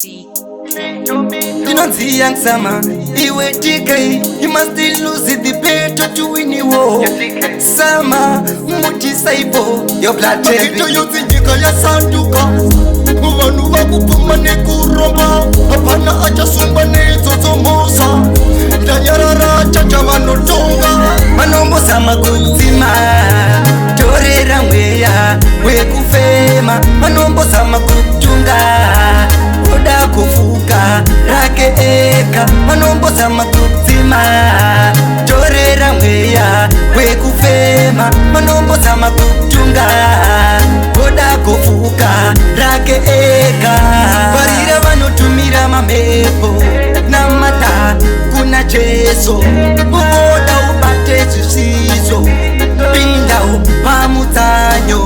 You don't see young summer, iwe TK. You must still lose the debate to win the war. Summer, muti saipo, your blood baby. Makito yote njika ya sanduka. Wanu waku pumane kuromba. Hapana acha sumbane zozomosa. Danyarara chacha wanotonga. Manombo sama kutima. Torera mweya, we kufema. Manombo sama kutunga. Oda kufuka, rake eka. Manombo sama kutima. Torera mweya, we kufema. Manombo sama kutunga. Oda kufuka, rake eka. Barira vanotumira mamepo na mata kuna cheso. Uoda ubate zisizo pinda upamutanyo.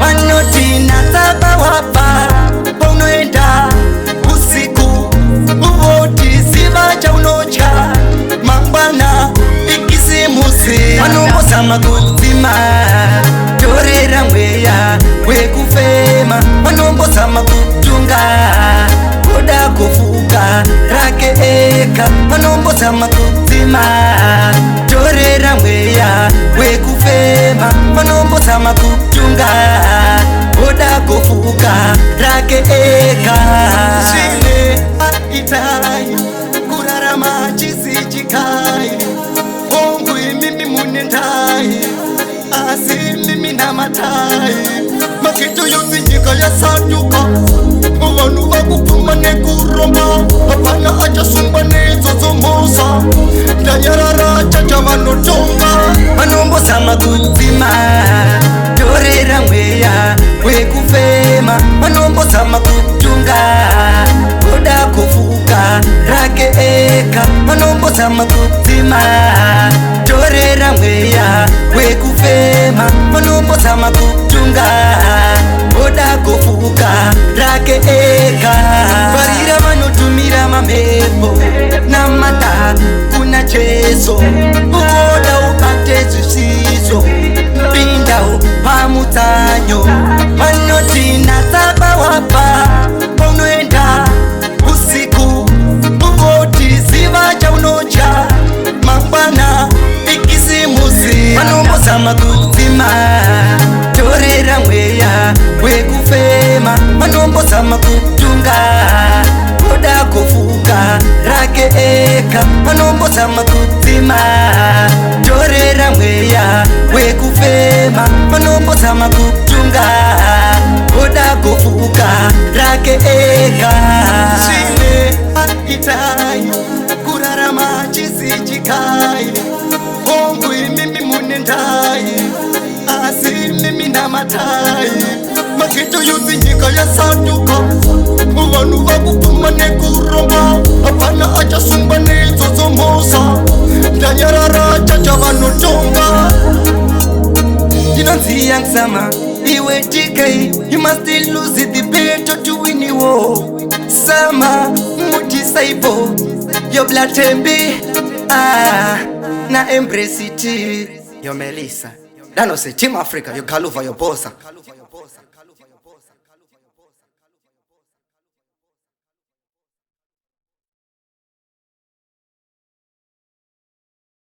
Wanotina taba wapa paunoenda usiku. Uoti sivacha unocha mambana ikisimusi. Manombo sama kutima. Torera mweya we kufema. Manombo sama kutunga. Oda kufuka rake eka. Manombo sama kutima. Torera mweya we kufema. Manombo sama kutunga. Oda kufuka rake eka. Shine itai kurara machisi chikai. Hongwe mimi munendai asi mimi na matai. Makito yote njika ya sanduka. Wanu wakupumane kuromba. Hapana acha sumbane zozomosa. Danyarara chacha wanotonga. Manombo sama kutima. Torera mweya we kufema. Manombo sama kutunga. Oda kufuka rake eka. Manombo sama kutima. Torera mweya we kufema. Manombo sama kutunga. Oda kufuka rake eka. Barira vanotumira mamepo na mata kuna cheso. Oda upate zisizo pinda upamutanyo. Wanotina taba wapa paunoenda usiku. Uoti sivacha unocha mambana ikisimusi. Manombo sama kutima. Torera mweya we kufema. Manombo sama kutunga. Oda kufuka rake eka. Manombo sama kutima. Torera mweya we kufema. Manombo sama kutunga. Oda kufuka rake eka. Shine itai kurara machisi chikai. Hongwe mimi munendai asi mimi na matai. Makito yote njika ya sanduka. Wanu wakupumane kuromba. Hapana acha sumbane zozomosa. Danyarara chacha wanotonga. You don't see young summer, iwe TK. You must still lose the debate to win the war. Summer, muti saipo, your blood tembe. Na embrace it. Yo Melissa, that no say Team Africa, your Galuva, your bossa.